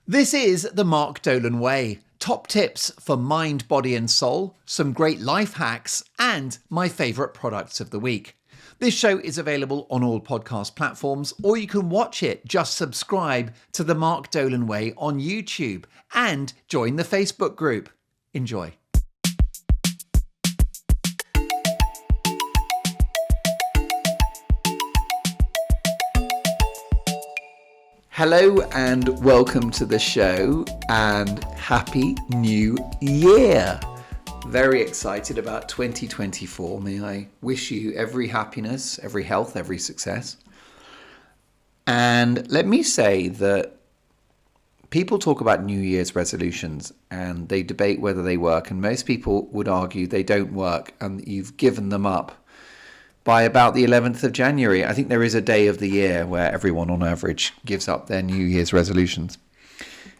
This is the Mark Dolan Way. Top tips for mind, body and soul, some great life hacks, and my favourite products of the week. This show is available on all podcast platforms, or you can watch it. Just subscribe to the Mark Dolan Way on YouTube and join the Facebook group. Enjoy. Hello and welcome to the show and Happy New Year. Very excited about 2024. May I wish you every happiness, every health, every success. And let me say that people talk about New Year's resolutions and they debate whether they work, and most people would argue they don't work and you've given them up by about the 11th of January. I think there is a day of the year where everyone on average gives up their New Year's resolutions.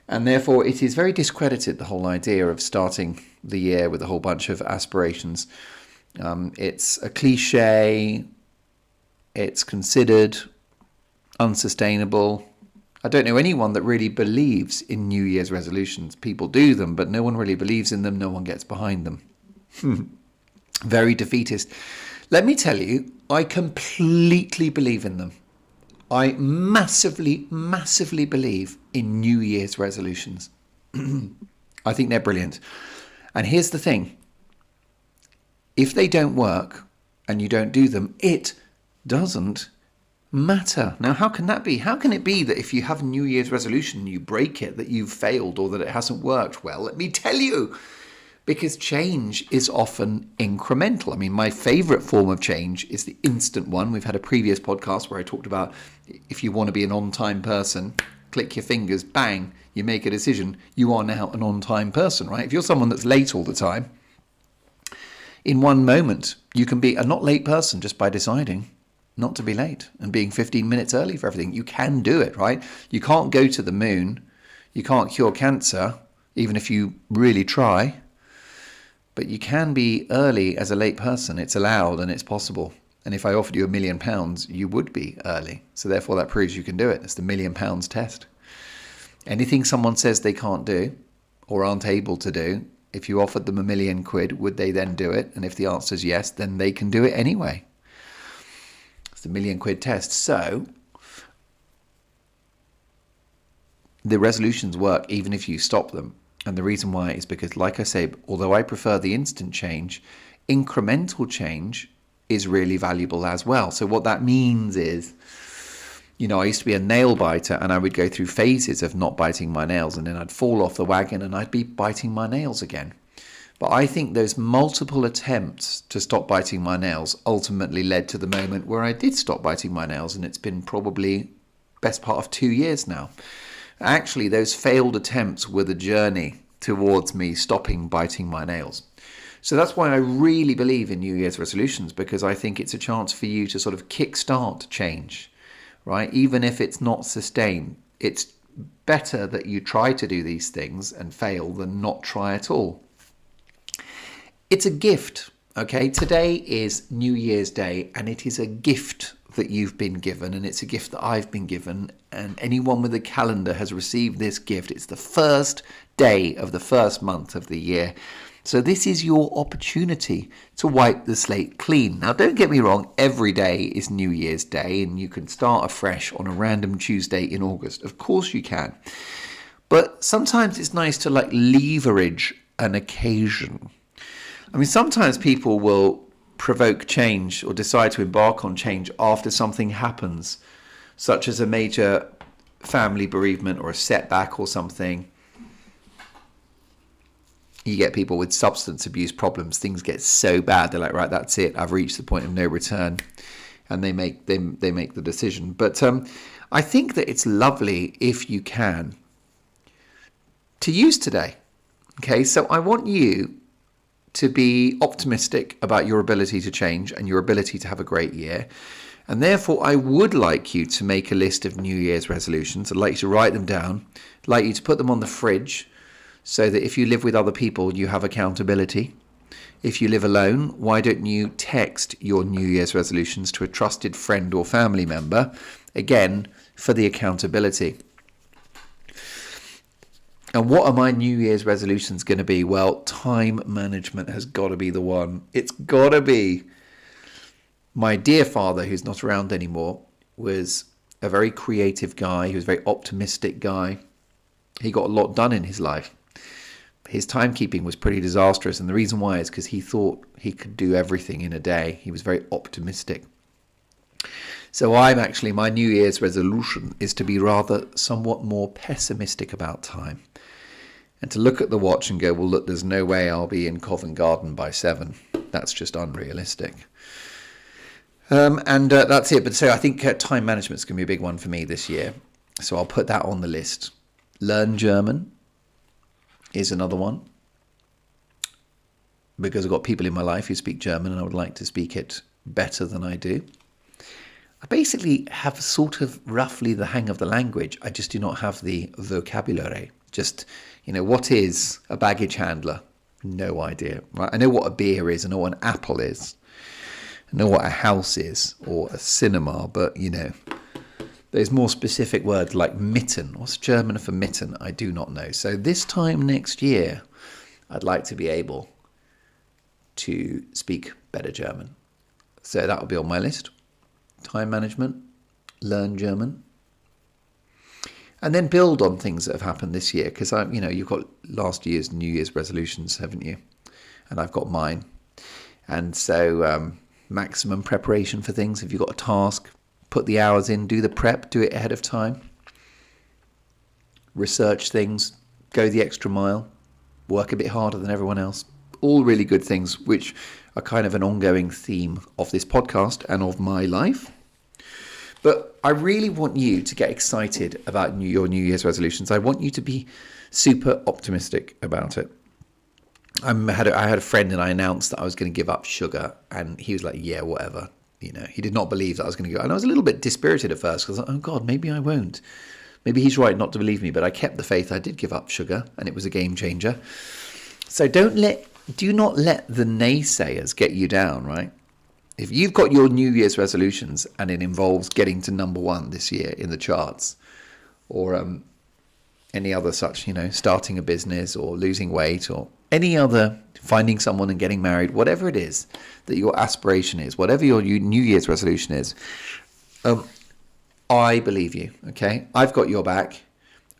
And therefore it is very discredited, the whole idea of starting the year with a whole bunch of aspirations. It's a cliche, it's considered unsustainable. I don't know anyone that really believes in New Year's resolutions. People do them, but no one really believes in them, no one gets behind them. Very defeatist. Let me tell you, I completely believe in them. I massively believe in New Year's resolutions. I think they're brilliant. And here's the thing. If they don't work and you don't do them, it doesn't matter. Now, how can that be? How can it be that if you have a New Year's resolution and you break it, that you've failed or that it hasn't worked? Well, let me tell you. Because change is often incremental. I mean, my favorite form of change is the instant one. We've had a previous podcast where I talked about if you want to be an on-time person, click your fingers, bang, you make a decision. You are now an on-time person, right? If you're someone that's late all the time, in one moment, you can be a not late person just by deciding not to be late and being 15 minutes early for everything. You can do it, right? You can't go to the moon. You can't cure cancer, even if you really try. But you can be early as a late person. It's allowed and it's possible. And if I offered you £1 million, you would be early. So therefore that proves you can do it. It's the £1 million test. Anything someone says they can't do or aren't able to do, if you offered them £1 million, would they then do it? And if the answer is yes, then they can do it anyway. It's the £1 million test. So the resolutions work even if you stop them. And the reason why is because, like I say, although I prefer the instant change, incremental change is really valuable as well. So what that means is, I used to be a nail biter and I would go through phases of not biting my nails, and then I'd fall off the wagon and I'd be biting my nails again. But I think those multiple attempts to stop biting my nails ultimately led to the moment where I did stop biting my nails, and it's been probably best part of 2 years now. Actually, those failed attempts were the journey towards me stopping biting my nails. So that's why I really believe in New Year's resolutions, because I think it's a chance for you to sort of kickstart change, right? Even if it's not sustained, it's better that you try to do these things and fail than not try at all. It's a gift, okay? Today is New Year's Day, and it is a gift that you've been given, and it's a gift that I've been given, and anyone with a calendar has received this gift. It's the first day of the first month of the year. So this is your opportunity to wipe the slate clean. Now, don't get me wrong, every day is New Year's Day, and you can start afresh on a random Tuesday in August. Of course you can. But sometimes it's nice to leverage an occasion. I mean, sometimes people will provoke change or decide to embark on change after something happens, such as a major family bereavement or a setback or something. You get people with substance abuse problems. Things get so bad, they're like, right, that's it. I've reached the point of no return. And they make the decision. But I think that it's lovely if you can to use today. Okay, so I want you to be optimistic about your ability to change and your ability to have a great year. And therefore, I would like you to make a list of New Year's resolutions. I'd like you to write them down. I'd like you to put them on the fridge so that if you live with other people, you have accountability. If you live alone, why don't you text your New Year's resolutions to a trusted friend or family member, again, for the accountability. And what are my New Year's resolutions going to be? Well, time management has got to be the one. It's got to be. My dear father, who's not around anymore, was a very creative guy. He was a very optimistic guy. He got a lot done in his life. His timekeeping was pretty disastrous, and the reason why is because he thought he could do everything in a day. He was very optimistic. So my New Year's resolution is to be rather somewhat more pessimistic about time, and to look at the watch and go, well, look, there's no way I'll be in Covent Garden by 7. That's just unrealistic. That's it. But so I think time management is going to be a big one for me this year. So I'll put that on the list. Learn German is another one, because I've got people in my life who speak German and I would like to speak it better than I do. I basically have sort of roughly the hang of the language. I just do not have the vocabulary. Just, what is a baggage handler? No idea. Right? I know what a beer is. I know what an apple is. I know what a house is or a cinema, but, there's more specific words like mitten. What's German for mitten? I do not know. So this time next year, I'd like to be able to speak better German. So that will be on my list. Time management, learn German, and then build on things that have happened this year. Because you've got last year's New Year's resolutions, haven't you? And I've got mine. And so maximum preparation for things. If you've got a task, put the hours in, do the prep, do it ahead of time. Research things, go the extra mile, work a bit harder than everyone else. All really good things, which are kind of an ongoing theme of this podcast and of my life. But I really want you to get excited about your New Year's resolutions. I want you to be super optimistic about it. I had a friend and I announced that I was going to give up sugar, and he was like, yeah, whatever. He did not believe that I was going to go. And I was a little bit dispirited at first because I was like, oh God, maybe I won't. Maybe he's right not to believe me. But I kept the faith. I did give up sugar, and it was a game changer. So do not let the naysayers get you down, right? If you've got your New Year's resolutions and it involves getting to number 1 this year in the charts, or any other such, starting a business or losing weight or any other, finding someone and getting married, whatever it is that your aspiration is, whatever your New Year's resolution is, I believe you, okay? I've got your back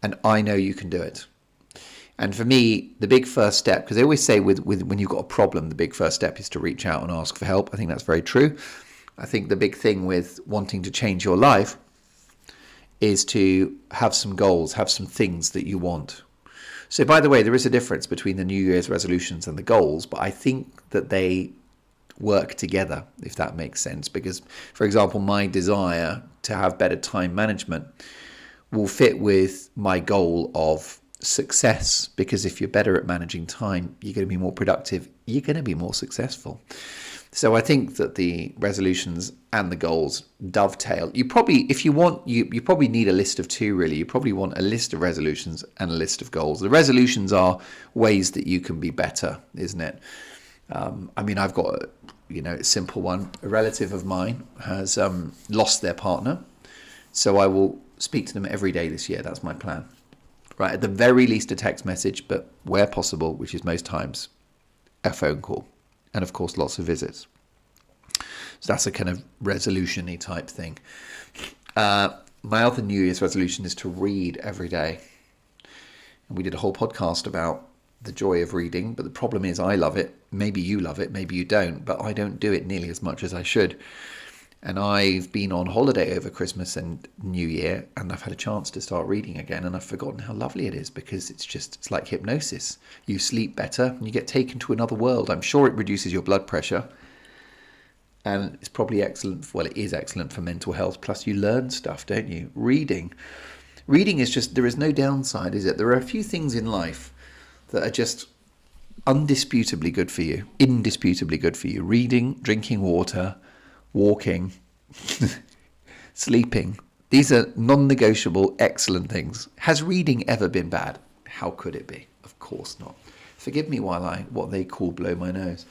and I know you can do it. And for me, the big first step, because they always say with when you've got a problem, the big first step is to reach out and ask for help. I think that's very true. I think the big thing with wanting to change your life is to have some goals, have some things that you want. So, by the way, there is a difference between the New Year's resolutions and the goals, but I think that they work together, if that makes sense. Because, for example, my desire to have better time management will fit with my goal of success, because if you're better at managing time, you're going to be more productive, you're going to be more successful. So I think that the resolutions and the goals dovetail. You probably, if you want, you probably need a list of 2, really. You probably want a list of resolutions and a list of goals. The resolutions are ways that you can be better, isn't it? I've got a simple one. A relative of mine has lost their partner, so I will speak to them every day this year. That's my plan. Right, at the very least a text message, but where possible, which is most times, a phone call. And of course, lots of visits. So that's a kind of resolution-y type thing. My other New Year's resolution is to read every day. And we did a whole podcast about the joy of reading, but the problem is I love it. Maybe you love it, maybe you don't, but I don't do it nearly as much as I should. And I've been on holiday over Christmas and New Year, and I've had a chance to start reading again, and I've forgotten how lovely it is, because it's like hypnosis. You sleep better and you get taken to another world. I'm sure it reduces your blood pressure, and it's probably excellent. Well, it is excellent for mental health. Plus you learn stuff, don't you? Reading is just, there is no downside, is it? There are a few things in life that are just indisputably good for you. Reading, drinking water, walking, sleeping. These are non-negotiable, excellent things. Has reading ever been bad? How could it be? Of course not. Forgive me while I, what they call, blow my nose.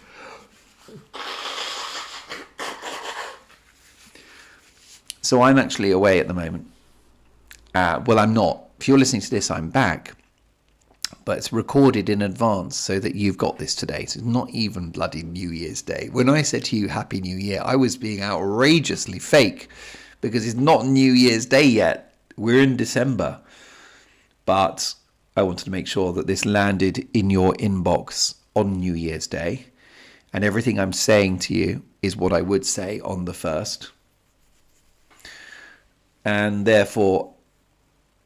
So I'm actually away at the moment. Well, I'm not. If you're listening to this, I'm back. but it's recorded in advance so that you've got this today. So it's not even bloody New Year's Day. When I said to you Happy New Year, I was being outrageously fake because it's not New Year's Day yet. We're in December. But I wanted to make sure that this landed in your inbox on New Year's Day. And everything I'm saying to you is what I would say on the 1st. And therefore,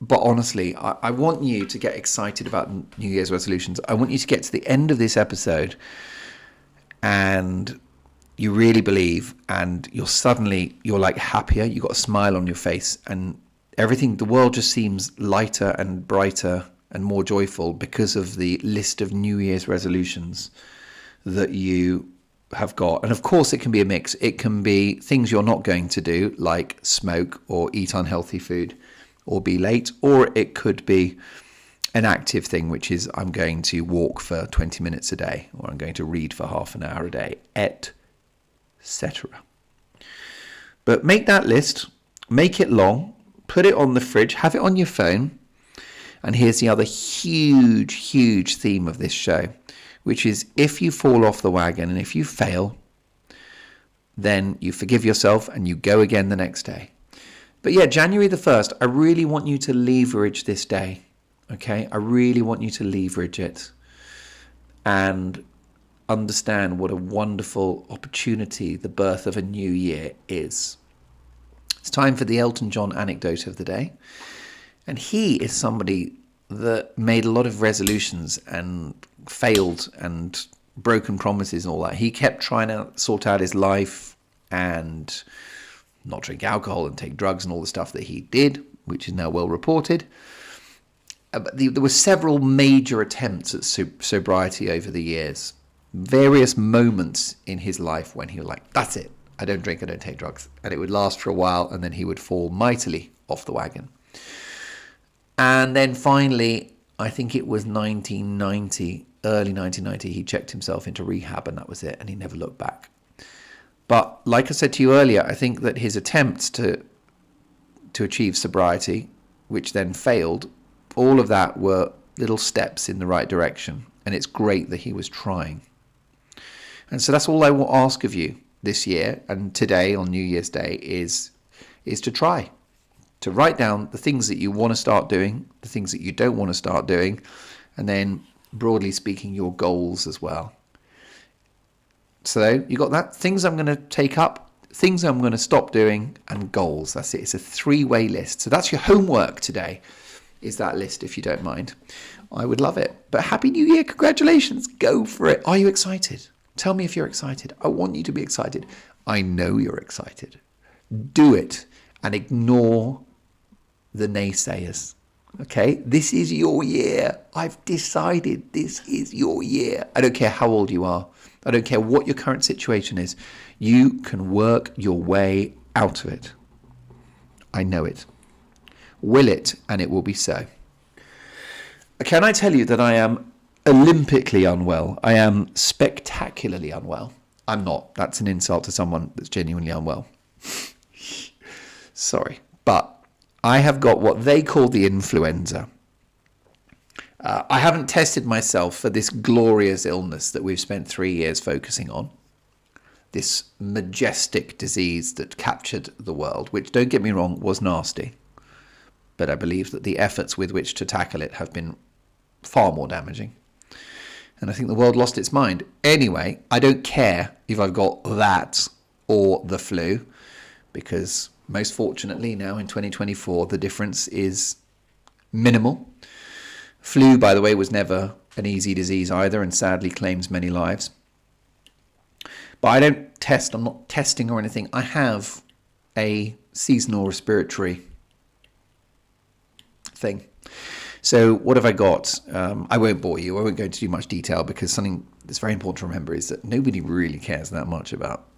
but honestly, I want you to get excited about New Year's resolutions. I want you to get to the end of this episode and you really believe, and you're like happier. You've got a smile on your face, and everything, the world just seems lighter and brighter and more joyful because of the list of New Year's resolutions that you have got. And of course, it can be a mix. It can be things you're not going to do, like smoke or eat unhealthy food or be late, or it could be an active thing, which is I'm going to walk for 20 minutes a day, or I'm going to read for half an hour a day, etc. But make that list, make it long, put it on the fridge, have it on your phone. And here's the other huge theme of this show, which is if you fall off the wagon and if you fail, then you forgive yourself and you go again the next day. But yeah, January the 1st, I really want you to leverage this day, okay? I really want you to leverage it and understand what a wonderful opportunity the birth of a new year is. It's time for the Elton John anecdote of the day. And he is somebody that made a lot of resolutions and failed and broken promises and all that. He kept trying to sort out his life and not drink alcohol and take drugs and all the stuff that he did, which is now well reported. But there were several major attempts at sobriety over the years. Various moments in his life when he was like, that's it, I don't drink, I don't take drugs. And it would last for a while, and then he would fall mightily off the wagon. And then finally, I think it was 1990, early 1990, he checked himself into rehab, and that was it, and he never looked back. But like I said to you earlier, I think that his attempts to achieve sobriety, which then failed, all of that were little steps in the right direction. And it's great that he was trying. And so that's all I will ask of you this year and today on New Year's Day is to try. To write down the things that you want to start doing, the things that you don't want to start doing, and then, broadly speaking, your goals as well. So you got that? Things I'm going to take up, things I'm going to stop doing, and goals. That's it. It's a 3-way list. So that's your homework today, is that list, if you don't mind. I would love it. But Happy New Year. Congratulations. Go for it. Are you excited? Tell me if you're excited. I want you to be excited. I know you're excited. Do it and ignore the naysayers. Okay? This is your year. I've decided this is your year. I don't care how old you are. I don't care what your current situation is. You can work your way out of it. I know it. Will it, and it will be so. Can I tell you that I am Olympically unwell? I am spectacularly unwell. I'm not. That's an insult to someone that's genuinely unwell. Sorry. But I have got what they call the influenza. I haven't tested myself for this glorious illness that we've spent 3 years focusing on. This majestic disease that captured the world, which, don't get me wrong, was nasty. But I believe that the efforts with which to tackle it have been far more damaging. And I think the world lost its mind. Anyway, I don't care if I've got that or the flu, because most fortunately now in 2024, the difference is minimal. Flu, by the way, was never an easy disease either, and sadly claims many lives. But I don't test. I'm not testing or anything. I have a seasonal respiratory thing. So what have I got? I won't bore you. I won't go into too much detail, because something that's very important to remember is that nobody really cares that much about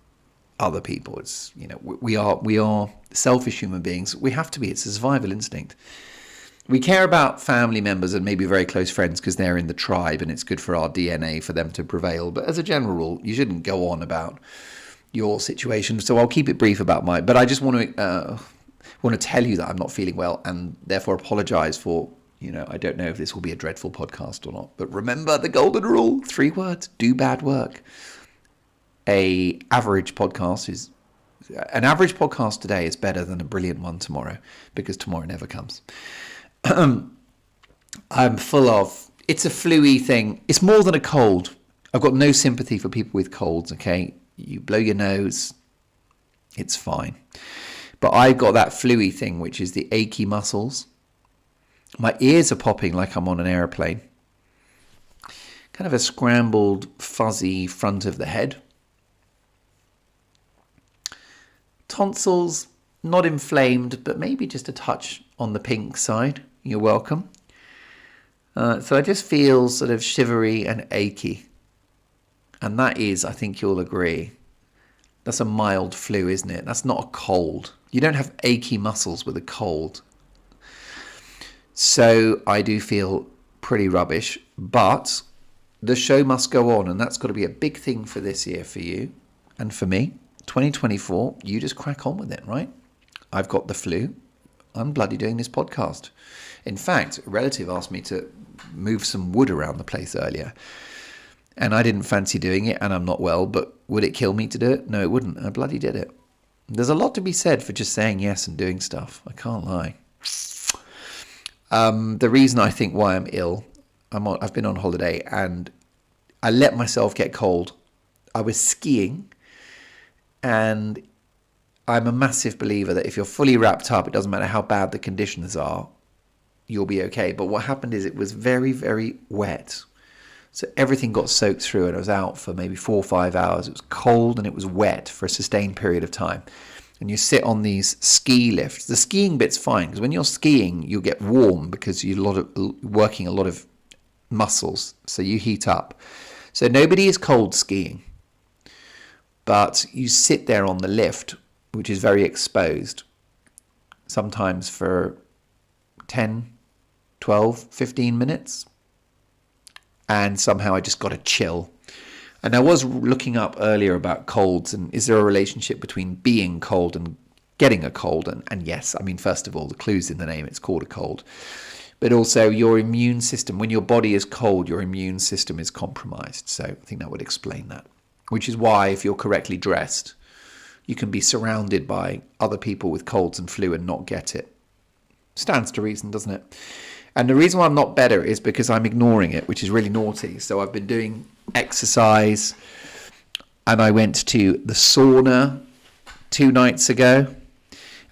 other people. It's, you know, we are selfish human beings. We have to be. It's a survival instinct. We care about family members and maybe very close friends because they're in the tribe and it's good for our DNA for them to prevail. But as a general rule, you shouldn't go on about your situation. So I'll keep it brief about but I just want to tell you that I'm not feeling well, and therefore apologize for I don't know if this will be a dreadful podcast or not, but remember the golden rule, 3 words: do bad work. An average podcast today is better than a brilliant one tomorrow, because tomorrow never comes. I'm full of, it's a flu-y thing. It's more than a cold. I've got no sympathy for people with colds, okay? You blow your nose, it's fine. But I've got that flu-y thing, which is the achy muscles. My ears are popping like I'm on an airplane. Kind of a scrambled, fuzzy front of the head. Tonsils, not inflamed, but maybe just a touch on the pink side. You're welcome. So I just feel sort of shivery and achy. And that is, I think you'll agree, that's a mild flu, isn't it? That's not a cold. You don't have achy muscles with a cold. So I do feel pretty rubbish, but the show must go on, and that's got to be a big thing for this year for you and for me. 2024, you just crack on with it, right? I've got the flu. I'm bloody doing this podcast. In fact, a relative asked me to move some wood around the place earlier, and I didn't fancy doing it, and I'm not well, but would it kill me to do it? No, it wouldn't. I bloody did it. There's a lot to be said for just saying yes and doing stuff. I can't lie. The reason I think why I'm ill, I've been on holiday, and I let myself get cold. I was skiing, and I'm a massive believer that if you're fully wrapped up, it doesn't matter how bad the conditions are, you'll be okay. But what happened is it was very, very wet. So everything got soaked through, and I was out for maybe 4 or 5 hours. It was cold and it was wet for a sustained period of time. And you sit on these ski lifts. The skiing bit's fine, because when you're skiing, you'll get warm because you're working a lot of muscles. So you heat up. So nobody is cold skiing. But you sit there on the lift, which is very exposed, sometimes for 10, 12, 15 minutes. And somehow I just got a chill. And I was looking up earlier about colds, and is there a relationship between being cold and getting a cold? And yes, I mean, first of all, the clue's in the name, it's called a cold. But also your immune system, when your body is cold, your immune system is compromised. So I think that would explain that. Which is why, if you're correctly dressed, you can be surrounded by other people with colds and flu and not get it. Stands to reason, doesn't it? And the reason why I'm not better is because I'm ignoring it, which is really naughty. So I've been doing exercise, and I went to the sauna 2 nights ago,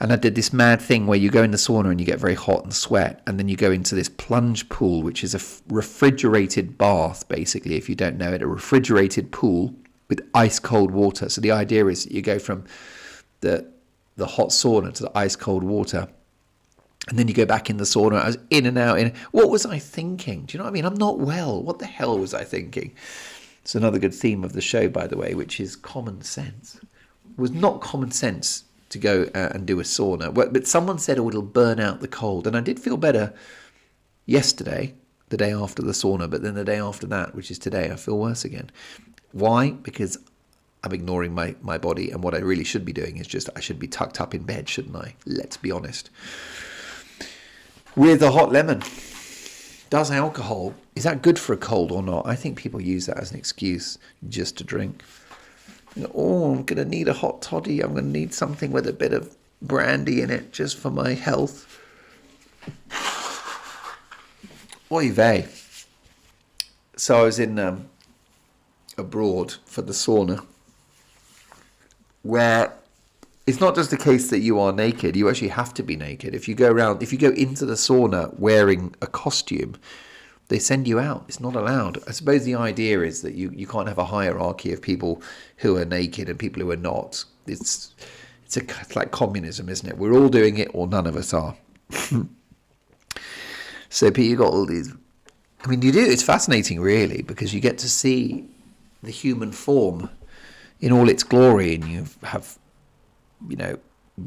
and I did this mad thing where you go in the sauna and you get very hot and sweat, and then you go into this plunge pool, which is a refrigerated bath, basically, if you don't know it, a refrigerated pool with ice cold water. So the idea is that you go from the hot sauna to the ice cold water, and then you go back in the sauna. I was in and out. What was I thinking? Do you know what I mean? I'm not well. What the hell was I thinking? It's another good theme of the show, by the way, which is common sense. It was not common sense to go and do a sauna. But someone said, oh, it'll burn out the cold. And I did feel better yesterday, the day after the sauna. But then the day after that, which is today, I feel worse again. Why? Because I'm ignoring my body. And what I really should be doing is I should be tucked up in bed, shouldn't I? Let's be honest. With a hot lemon. Does alcohol, is that good for a cold or not? I think people use that as an excuse just to drink. Oh, I'm going to need a hot toddy. I'm going to need something with a bit of brandy in it just for my health. Oy vey. So I was in abroad for the sauna, where it's not just the case that you are naked. You actually have to be naked. If you go into the sauna wearing a costume, they send you out. It's not allowed. I suppose the idea is that you can't have a hierarchy of people who are naked and people who are not. It's like communism, isn't it? We're all doing it, or none of us are. So you got all these. I mean, you do. It's fascinating, really, because you get to see the human form in all its glory, and you have,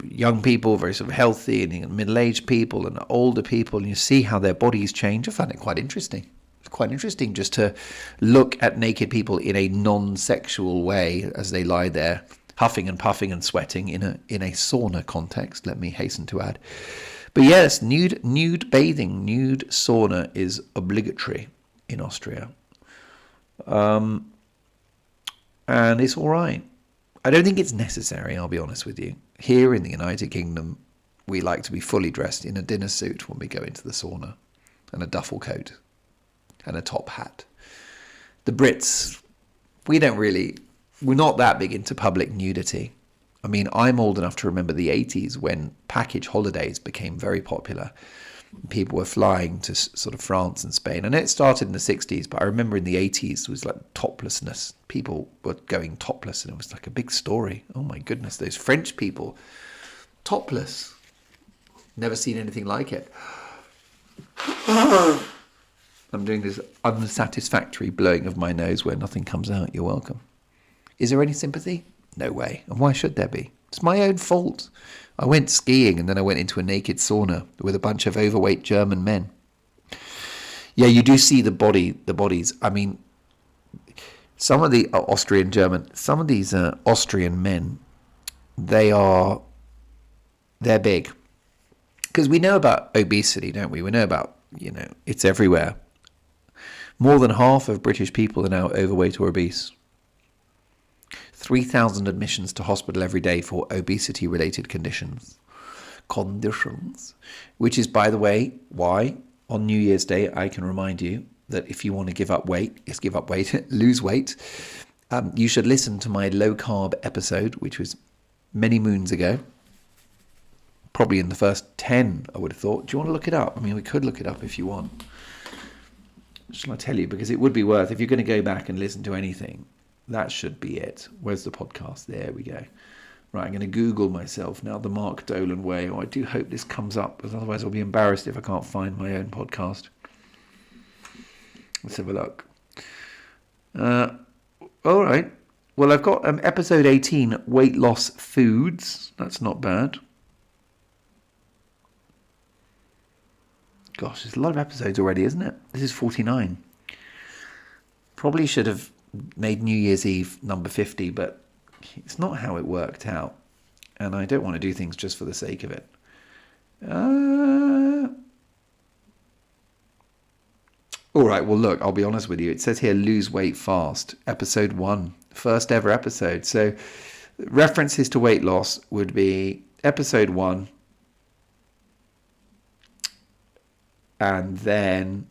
young people, very sort of healthy, and middle-aged people and older people, and you see how their bodies change. I find it quite interesting. It's quite interesting just to look at naked people in a non-sexual way as they lie there, huffing and puffing and sweating in a sauna context, let me hasten to add. But yes, nude bathing, nude sauna is obligatory in Austria. And it's all right. I don't think it's necessary, I'll be honest with you. Here in the United Kingdom, we like to be fully dressed in a dinner suit when we go into the sauna, and a duffel coat and a top hat. The Brits, we're not that big into public nudity. I mean, I'm old enough to remember the 80s when package holidays became very popular. People were flying to sort of France and Spain. I know it started in the 60s, but I remember in the 80s it was like toplessness. People were going topless, and it was like a big story. Oh my goodness, those French people, topless. Never seen anything like it. I'm doing this unsatisfactory blowing of my nose where nothing comes out. You're welcome. Is there any sympathy? No way. And why should there be? It's my own fault. I went skiing and then I went into a naked sauna with a bunch of overweight German men. Yeah, you do see the bodies. I mean, some of the Austrian men, they're big. Because we know about obesity, don't we? We know about, it's everywhere. More than half of British people are now overweight or obese. 3,000 admissions to hospital every day for obesity-related conditions, which is, by the way, why on New Year's Day I can remind you that if you want to lose weight, you should listen to my low-carb episode, which was many moons ago, probably in the first 10, I would have thought. Do you want to look it up? I mean, we could look it up if you want. Shall I tell you? Because it would be worth, if you're going to go back and listen to anything, that should be it. Where's the podcast? There we go. Right, I'm going to Google myself now, the Mark Dolan way. I do hope this comes up, because otherwise I'll be embarrassed if I can't find my own podcast. Let's have a look. All right. Well, I've got episode 18, weight loss foods. That's not bad. Gosh, there's a lot of episodes already, isn't it? This is 49. Probably should have made New Year's Eve number 50, but it's not how it worked out. And I don't want to do things just for the sake of it. All right, well, look, I'll be honest with you. It says here, lose weight fast, episode 1, first ever episode. So references to weight loss would be episode 1, and then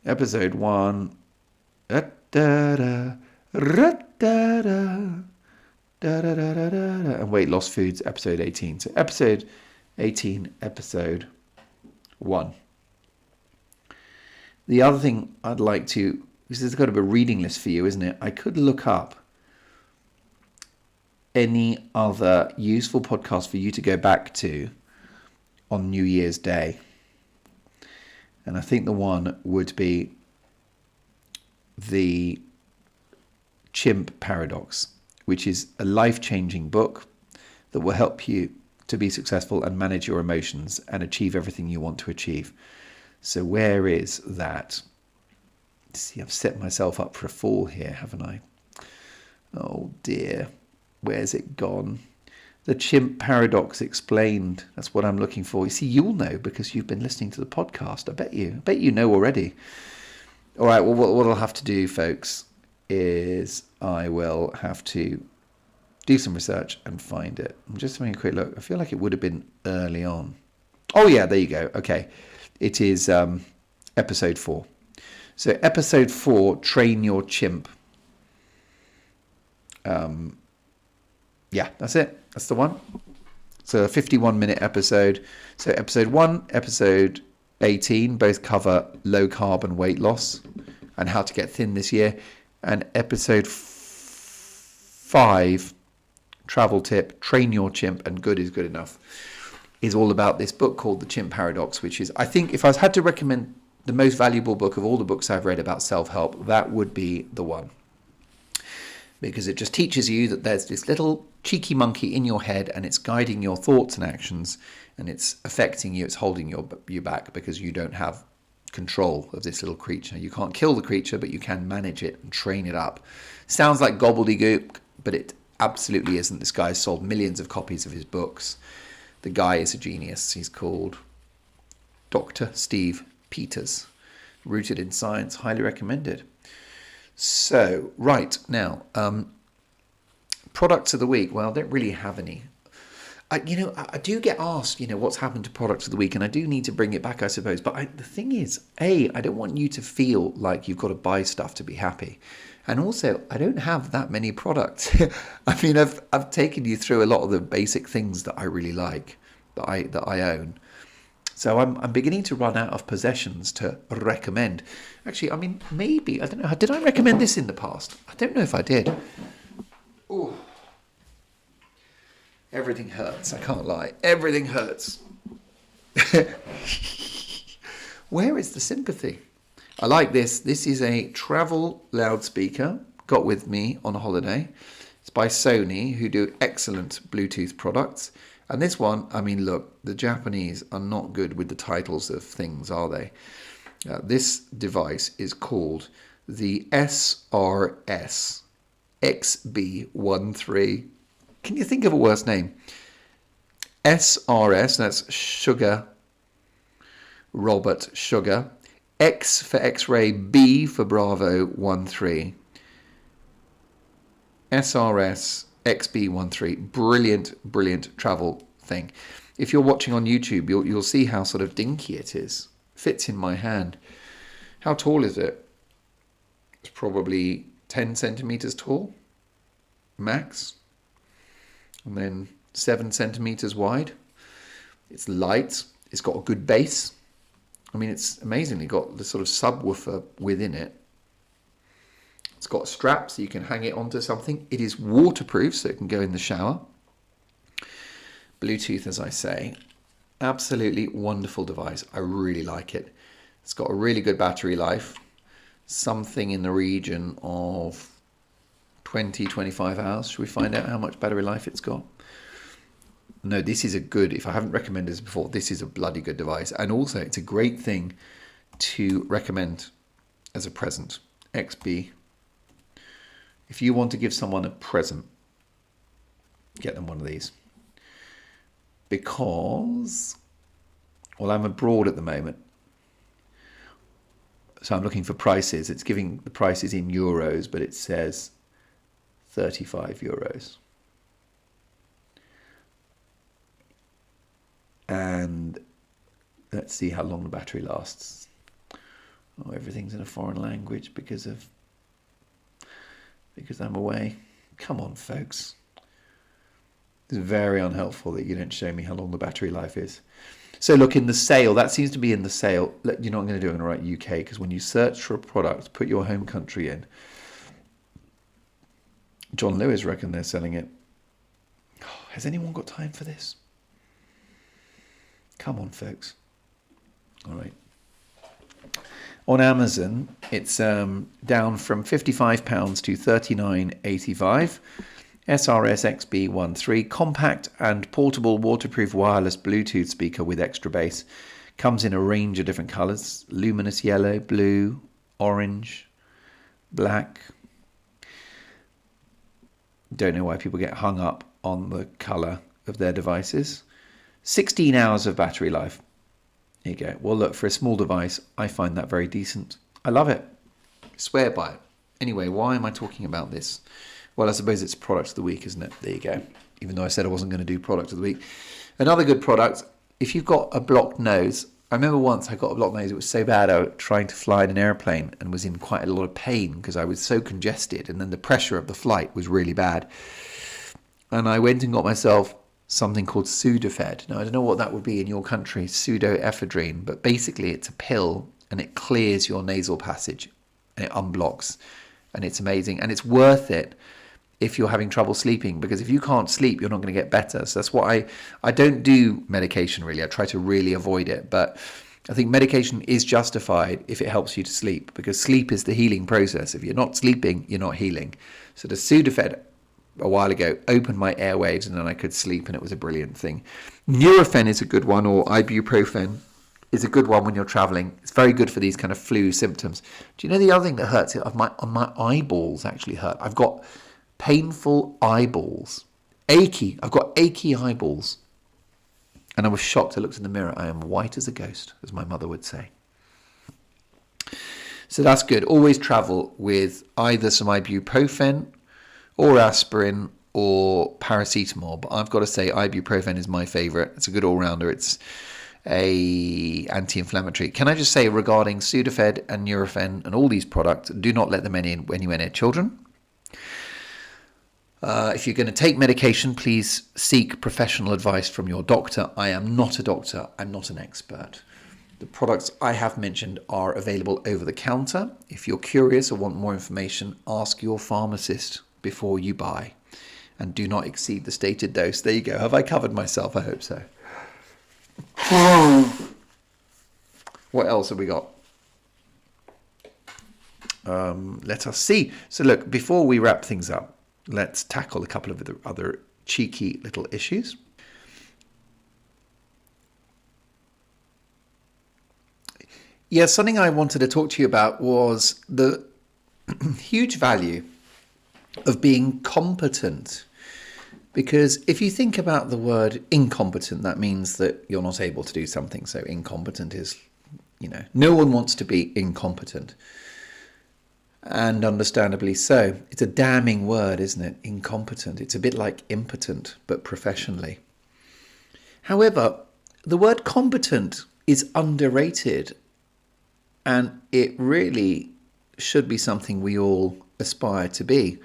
episode 1, and weight loss foods, episode 18. So episode 18, episode 1. The other thing I'd like to, because there's got to be a reading list for you, isn't it? I could look up any other useful podcast for you to go back to on New Year's Day. And I think the one would be The Chimp Paradox, which is a life-changing book that will help you to be successful and manage your emotions and achieve everything you want to achieve. So where is that? See, I've set myself up for a fall here, haven't I? Oh dear. Where's it gone? The Chimp Paradox Explained. That's what I'm looking for. You see, you'll know because you've been listening to the podcast. I bet you know already. All right, well, what I'll have to do, folks, is I will have to do some research and find it. I'm just having a quick look. I feel like it would have been early on. Oh, yeah, there you go. Okay. It is episode 4. So episode 4, Train Your Chimp. Yeah, that's it. That's the one. So a 51-minute episode. So episode 1, episode 18, both cover low carb and weight loss and how to get thin this year. And episode 5, travel tip, train your chimp and good is good enough, is all about this book called The Chimp Paradox, which is, I think, if I had to recommend the most valuable book of all the books I've read about self-help, that would be the one. Because it just teaches you that there's this little cheeky monkey in your head and it's guiding your thoughts and actions and it's affecting you, it's holding you back because you don't have control of this little creature. You can't kill the creature, but you can manage it and train it up. Sounds like gobbledygook, but it absolutely isn't. This guy has sold millions of copies of his books. The guy is a genius. He's called Dr. Steve Peters. Rooted in science, highly recommended. So, right, now, products of the week. Well, I don't really have any. I do get asked, what's happened to products of the week, and I do need to bring it back, I suppose. But the thing is, I don't want you to feel like you've got to buy stuff to be happy. And also, I don't have that many products. I mean, I've taken you through a lot of the basic things that I really like, that I own. So I'm beginning to run out of possessions to recommend. Actually, I mean, maybe, I don't know, did I recommend this in the past? I don't know if I did. Ooh. Everything hurts, I can't lie. Everything hurts. Where is the sympathy? I like this. This is a travel loudspeaker. Got with me on a holiday. It's by Sony, who do excellent Bluetooth products. And this one, I mean, look, the Japanese are not good with the titles of things, are they? This device is called the SRS XB13. Can you think of a worse name? SRS, that's Sugar, Robert, Sugar. X for X-ray, B for Bravo, 13. SRS XB13. Brilliant travel thing. If you're watching on YouTube, you'll see how sort of dinky it is. Fits in my hand. How tall is it? It's probably 10 centimeters tall, max. And then 7 centimeters wide. It's light. It's got a good bass. I mean, it's amazingly got the sort of subwoofer within it. It's got a strap so you can hang it onto something. It is waterproof, so it can go in the shower. Bluetooth, as I say. Absolutely wonderful device. I really like it. It's got a really good battery life. Something in the region of 20, 25 hours. Should we find out how much battery life it's got? No, this is a good, if I haven't recommended this before, this is a bloody good device. And also, it's a great thing to recommend as a present. XB. If you want to give someone a present, get them one of these. Because, well, I'm abroad at the moment. So I'm looking for prices. It's giving the prices in euros, but it says 35 euros. And let's see how long the battery lasts. Oh, everything's in a foreign language because I'm away. Come on, folks. It's very unhelpful that you don't show me how long the battery life is. So look, in the sale, that seems to be in the sale. You know what I'm going to do? I'm going to write UK, because when you search for a product, put your home country in. John Lewis reckon they're selling it. Oh, has anyone got time for this? Come on, folks. All right. On Amazon, it's down from £55 to $39.85. SRS XB13, compact and portable waterproof wireless Bluetooth speaker with extra bass. Comes in a range of different colours: luminous yellow, blue, orange, black. Don't know why people get hung up on the colour of their devices. 16 hours of battery life. There you go. Well, look, for a small device, I find that very decent. I love it. Swear by it. Anyway, why am I talking about this? Well, I suppose it's product of the week, isn't it? There you go. Even though I said I wasn't going to do product of the week. Another good product, if you've got a blocked nose. I remember once I got a blocked nose. It was so bad I was trying to fly in an airplane and was in quite a lot of pain because I was so congested. And then the pressure of the flight was really bad. And I went and got myself something called Sudafed. Now, I don't know what that would be in your country, pseudoephedrine. But basically, it's a pill and it clears your nasal passage and it unblocks. And it's amazing. And it's worth it if you're having trouble sleeping, because if you can't sleep, you're not going to get better. So that's why I don't do medication, really. I try to really avoid it. But I think medication is justified if it helps you to sleep, because sleep is the healing process. If you're not sleeping, you're not healing. So the Sudafed a while ago opened my airwaves, and then I could sleep, and it was a brilliant thing. Nurofen is a good one, or ibuprofen is a good one when you're traveling. It's very good for these kind of flu symptoms. Do you know the other thing that hurts? My eyeballs actually hurt. I've got painful eyeballs. Achy. I've got achy eyeballs. And I was shocked. I looked in the mirror. I am white as a ghost, as my mother would say. So that's good. Always travel with either some ibuprofen or aspirin or paracetamol. But I've got to say ibuprofen is my favourite. It's a good all-rounder. It's a anti-inflammatory. Can I just say regarding Sudafed and Nurofen and all these products, do not let them anywhere near children. If you're going to take medication, please seek professional advice from your doctor. I am not a doctor. I'm not an expert. The products I have mentioned are available over the counter. If you're curious or want more information, ask your pharmacist before you buy. And do not exceed the stated dose. There you go. Have I covered myself? I hope so. What else have we got? Let us see. So look, before we wrap things up, let's tackle a couple of the other cheeky little issues. Yeah, something I wanted to talk to you about was the huge value of being competent. Because if you think about the word incompetent, that means that you're not able to do something. So incompetent is, no one wants to be incompetent. And understandably so. It's a damning word, isn't it? Incompetent. It's a bit like impotent, but professionally. However, the word competent is underrated. And it really should be something we all aspire to be.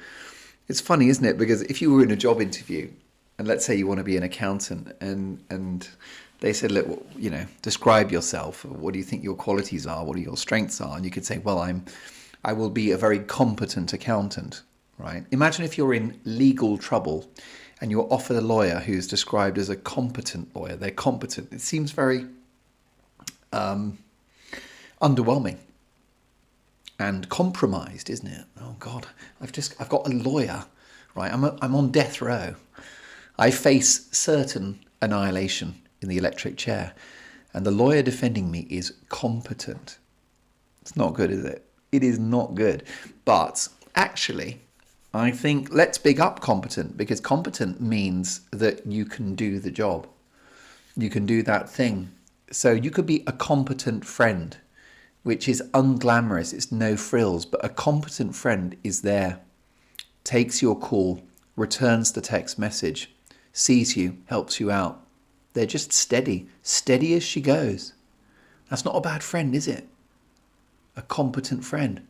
It's funny, isn't it? Because if you were in a job interview, and let's say you want to be an accountant, and they said, look, describe yourself. What do you think your qualities are? What are your strengths are? And you could say, well, I will be a very competent accountant, right? Imagine if you're in legal trouble and you're offered a lawyer who's described as a competent lawyer. They're competent. It seems very underwhelming and compromised, isn't it? Oh God, I've got a lawyer, right? I'm on death row. I face certain annihilation in the electric chair, and the lawyer defending me is competent. It's not good, is it? It is not good. But actually, I think let's big up competent, because competent means that you can do the job. You can do that thing. So you could be a competent friend, which is unglamorous. It's no frills, but a competent friend is there, takes your call, returns the text message, sees you, helps you out. They're just steady as she goes. That's not a bad friend, is it? A competent friend.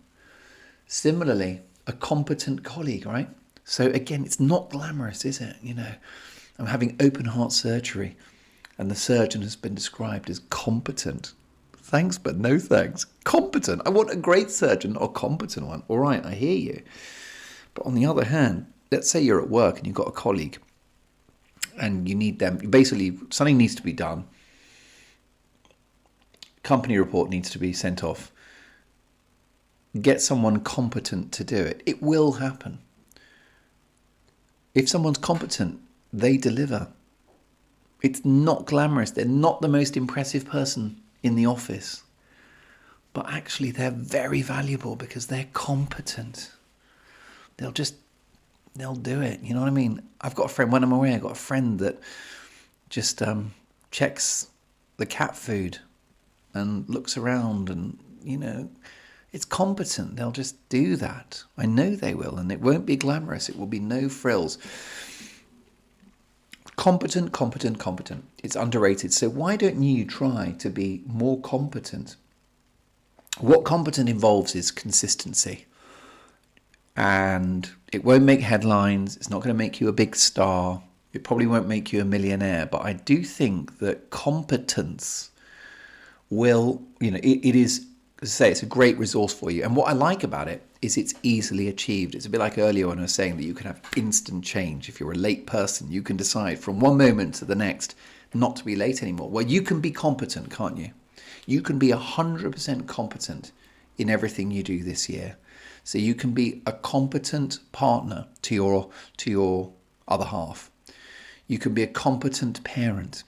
Similarly, a competent colleague, right? So again, it's not glamorous, is it? I'm having open heart surgery and the surgeon has been described as competent. Thanks, but no thanks. Competent. I want a great surgeon or a competent one. All right, I hear you. But on the other hand, let's say you're at work and you've got a colleague and you need them. Basically, something needs to be done. Company report needs to be sent off. Get someone competent to do it. It will happen. If someone's competent, they deliver. It's not glamorous. They're not the most impressive person in the office, but actually they're very valuable because they're competent. They'll do it. You know what I mean? I've got a friend, when I'm away, I've got a friend that just checks the cat food and looks around and, it's competent. They'll just do that. I know they will, and it won't be glamorous. It will be no frills. Competent. It's underrated. So why don't you try to be more competent? What competent involves is consistency. And it won't make headlines. It's not going to make you a big star. It probably won't make you a millionaire. But I do think that competence will, it is, as I say, it's a great resource for you. And what I like about it is it's easily achieved. It's a bit like earlier when I was saying that you can have instant change. If you're a late person, you can decide from one moment to the next not to be late anymore. Well, you can be competent, can't you? You can be 100% competent in everything you do this year. So you can be a competent partner to your other half. You can be a competent parent.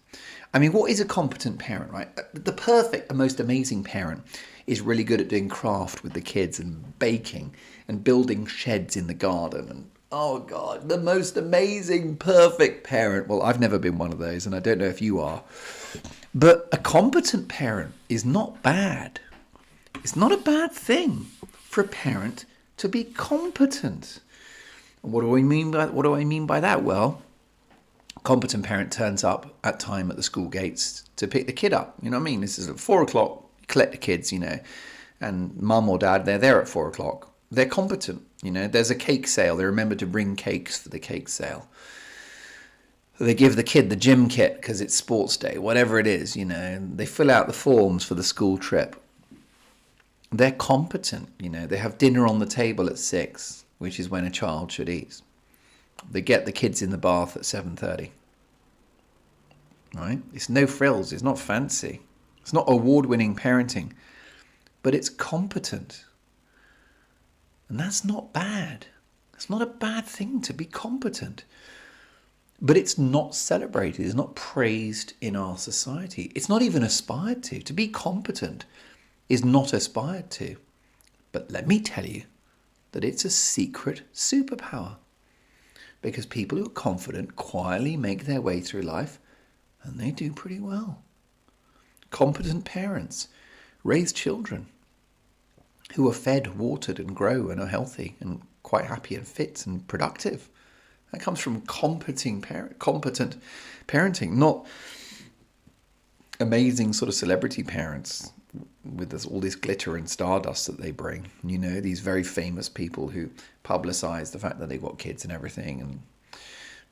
I mean, what is a competent parent, right? The perfect and most amazing parent is really good at doing craft with the kids and baking and building sheds in the garden. And Oh God, the most amazing, perfect parent. Well, I've never been one of those, and I don't know if you are. But a competent parent is not bad. It's not a bad thing for a parent to be competent. What do I mean by that? Well, a competent parent turns up at time at the school gates to pick the kid up. You know what I mean? This is at 4:00. Collect the kids, and mum or dad, they're there at 4:00. They're competent. There's a cake sale. They remember to bring cakes for the cake sale. They give the kid the gym kit because it's sports day, whatever it is, and they fill out the forms for the school trip. They're competent, they have dinner on the table at 6, which is when a child should eat. They get the kids in the bath at 7:30. Right? It's no frills, it's not fancy. It's not award-winning parenting, but it's competent. And that's not bad. It's not a bad thing to be competent. But it's not celebrated. It's not praised in our society. It's not even aspired to. To be competent is not aspired to. But let me tell you that it's a secret superpower. Because people who are confident quietly make their way through life, and they do pretty well. Competent parents raise children who are fed, watered, and grow and are healthy and quite happy and fit and productive. That comes from competent parenting, not amazing sort of celebrity parents with all this glitter and stardust that they bring. These very famous people who publicize the fact that they've got kids and everything. And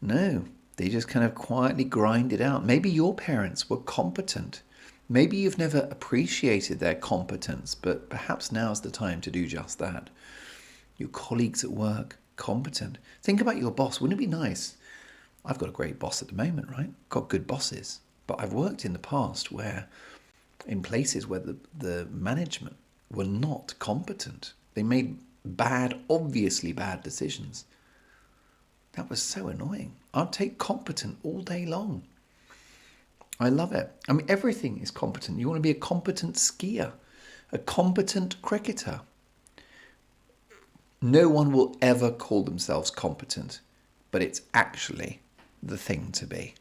no, they just kind of quietly grind it out. Maybe your parents were competent. Maybe you've never appreciated their competence, but perhaps now's the time to do just that. Your colleagues at work, competent. Think about your boss. Wouldn't it be nice? I've got a great boss at the moment, right? Got good bosses. But I've worked in the past in places where the management were not competent. They made obviously bad decisions. That was so annoying. I'd take competent all day long. I love it. I mean, everything is competent. You want to be a competent skier, a competent cricketer. No one will ever call themselves competent, but it's actually the thing to be.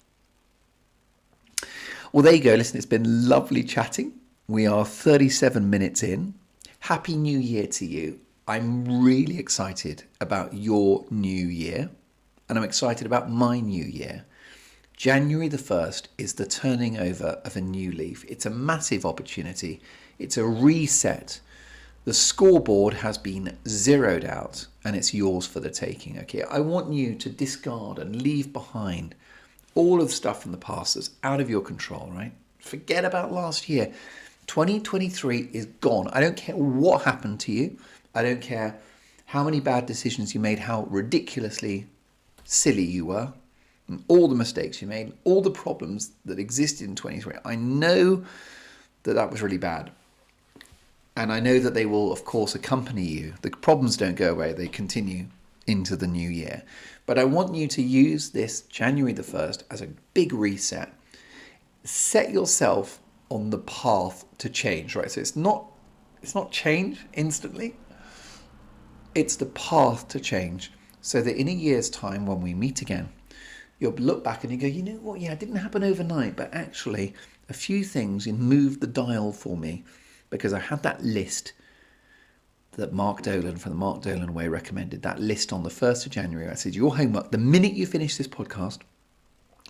Well, there you go. Listen, it's been lovely chatting. We are 37 minutes in. Happy New Year to you. I'm really excited about your new year, and I'm excited about my new year. January the 1st is the turning over of a new leaf. It's a massive opportunity. It's a reset. The scoreboard has been zeroed out and it's yours for the taking. Okay, I want you to discard and leave behind all of the stuff from the past that's out of your control, right? Forget about last year. 2023 is gone. I don't care what happened to you. I don't care how many bad decisions you made, how ridiculously silly you were, and all the mistakes you made, all the problems that existed in 23. I know that was really bad. And I know that they will, of course, accompany you. The problems don't go away. They continue into the new year. But I want you to use this January the 1st as a big reset. Set yourself on the path to change, right? So it's not change instantly. It's the path to change. So that in a year's time, when we meet again, you'll look back and you go, you know what? Yeah, it didn't happen overnight, but actually a few things moved the dial for me. Because I had that list that Mark Dolan from the Mark Dolan Way recommended, that list on the 1st of January. I said, your homework, the minute you finish this podcast,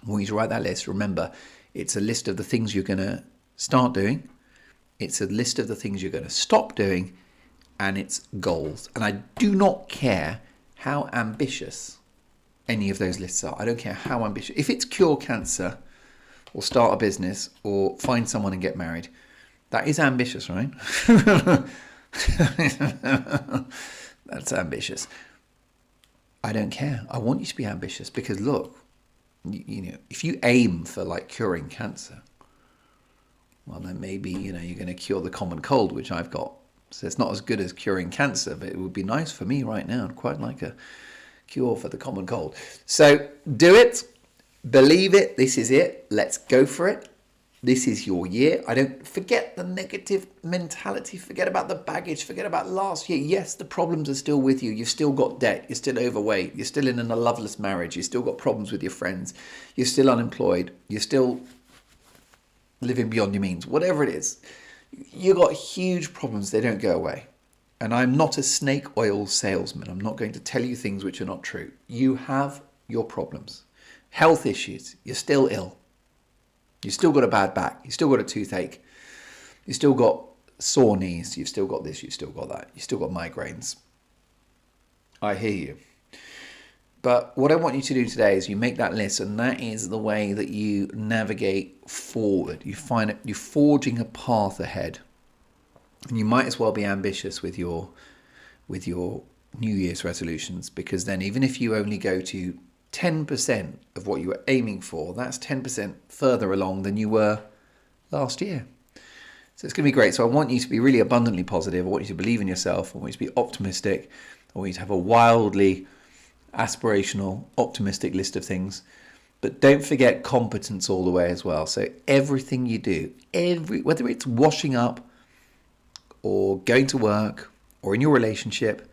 I want you to write that list. Remember, it's a list of the things you're going to start doing. It's a list of the things you're going to stop doing. And it's goals. And I do not care how ambitious any of those lists are. I don't care how ambitious. If it's cure cancer or start a business or find someone and get married, that is ambitious, right? That's ambitious. I don't care. I want you to be ambitious because look, if you aim for like curing cancer, well, then maybe, you're going to cure the common cold, which I've got. So it's not as good as curing cancer, but it would be nice for me right now. I'd quite like a cure for the common cold. So do it. Believe it. This is it. Let's go for it. This is your year. I don't forget the negative mentality. Forget about the baggage. Forget about last year. Yes, the problems are still with you. You've still got debt. You're still overweight. You're still in a loveless marriage. You've still got problems with your friends. You're still unemployed. You're still living beyond your means. Whatever it is, you've got huge problems. They don't go away. And I'm not a snake oil salesman. I'm not going to tell you things which are not true. You have your problems. Health issues. You're still ill. You've still got a bad back. You've still got a toothache. You've still got sore knees. You've still got this. You've still got that. You've still got migraines. I hear you. But what I want you to do today is you make that list, and that is the way that you navigate forward. You find it, you're forging a path ahead. And you might as well be ambitious with your New Year's resolutions, because then even if you only go to 10% of what you were aiming for, that's 10% further along than you were last year. So it's going to be great. So I want you to be really abundantly positive. I want you to believe in yourself. I want you to be optimistic. I want you to have a wildly aspirational, optimistic list of things. But don't forget competence all the way as well. So everything you do, whether it's washing up or going to work or in your relationship,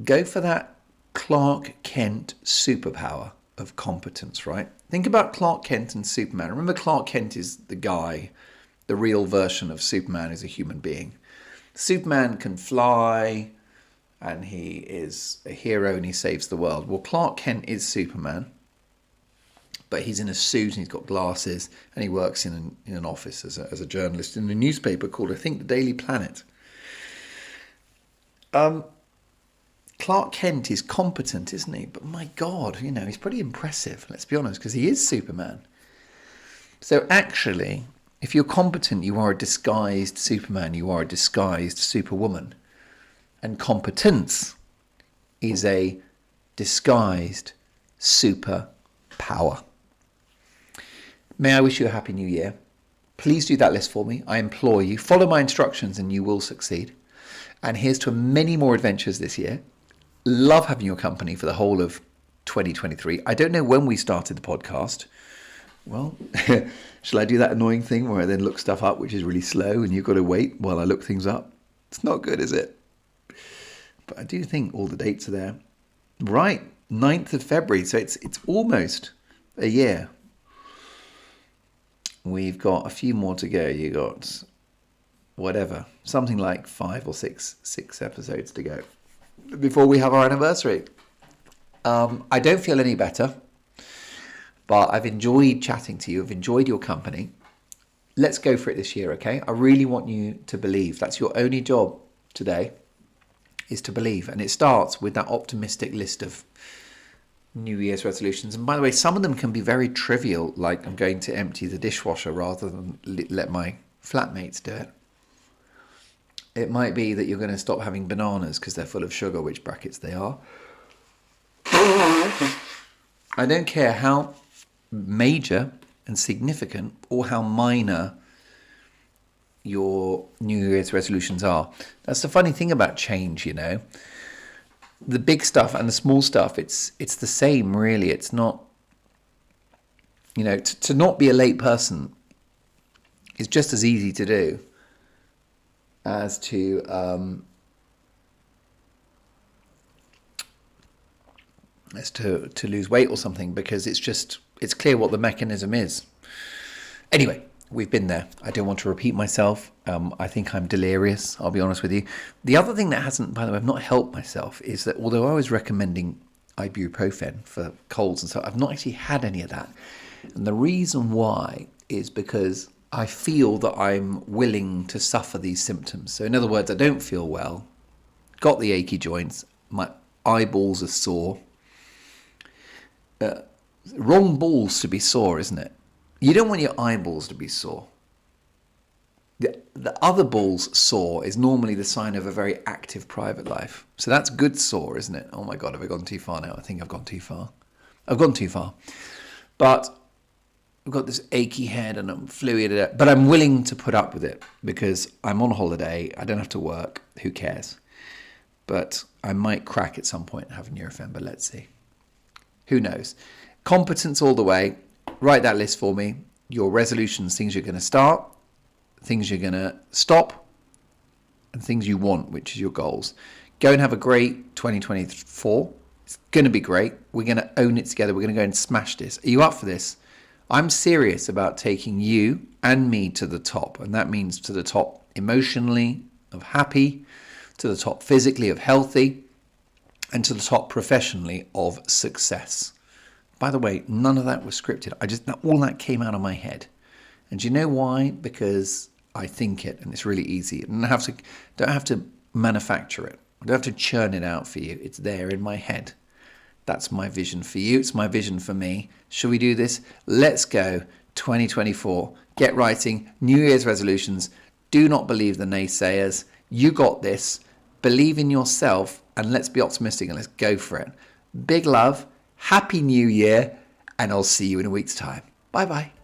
go for that Clark Kent superpower of competence, right? Think about Clark Kent and Superman. Remember, Clark Kent is the guy, the real version of Superman is a human being. Superman can fly and he is a hero and he saves the world. Well, Clark Kent is Superman, but he's in a suit and he's got glasses and he works in an office as a journalist in a newspaper called, I think, the Daily Planet. Clark Kent is competent, isn't he? But my God, he's pretty impressive, let's be honest, because he is Superman. So actually, if you're competent, you are a disguised Superman, you are a disguised Superwoman. And competence is a disguised superpower. May I wish you a happy new year. Please do that list for me. I implore you. Follow my instructions and you will succeed. And here's to many more adventures this year. Love having your company for the whole of 2023. I don't know when we started the podcast. Well, shall I do that annoying thing where I then look stuff up, which is really slow, and you've got to wait while I look things up? It's not good, is it? But I do think all the dates are there. Right, 9th of February. So it's almost a year. We've got a few more to go. You got something like 5 or 6 episodes to go before we have our anniversary. I don't feel any better, but I've enjoyed chatting to you. I've enjoyed your company. Let's go for it this year, okay? I really want you to believe. That's your only job today, is to believe. And it starts with that optimistic list of New Year's resolutions. And by the way, some of them can be very trivial, like I'm going to empty the dishwasher rather than let my flatmates do it. It might be that you're going to stop having bananas because they're full of sugar, which brackets they are. I don't care how major and significant or how minor your New Year's resolutions are. That's the funny thing about change, The big stuff and the small stuff, it's the same, really. It's not, to not be a late person is just as easy to do as to lose weight or something, because it's clear what the mechanism is. Anyway, we've been there. I don't want to repeat myself. I think I'm delirious, I'll be honest with you. The other thing that hasn't, by the way, I've not helped myself, is that although I was recommending ibuprofen for colds and so, I've not actually had any of that. And the reason why is because I feel that I'm willing to suffer these symptoms. So in other words, I don't feel well, got the achy joints, my eyeballs are sore. Wrong balls to be sore, isn't it? You don't want your eyeballs to be sore. The other balls sore is normally the sign of a very active private life. So that's good sore, isn't it? Oh my God, have I gone too far now? I think I've gone too far. I've gone too far. But I've got this achy head and I'm fluid, but I'm willing to put up with it because I'm on holiday. I don't have to work. Who cares? But I might crack at some point and have a Nurofen, but let's see. Who knows? Competence all the way. Write that list for me. your resolutions, things you're going to start, things you're going to stop, and things you want, which is your goals. Go and have a great 2024. It's going to be great. We're going to own it together. We're going to go and smash this. Are you up for this? I'm serious about taking you and me to the top. And that means to the top emotionally of happy, to the top physically of healthy, and to the top professionally of success. By the way, none of that was scripted. All that came out of my head. And do you know why? Because I think it, and it's really easy. And I don't have to manufacture it. I don't have to churn it out for you. It's there in my head. That's my vision for you. It's my vision for me. Shall we do this? Let's go. 2024. Get writing. New Year's resolutions. Do not believe the naysayers. You got this. Believe in yourself, and let's be optimistic and let's go for it. Big love. Happy New Year, and I'll see you in a week's time. Bye-bye.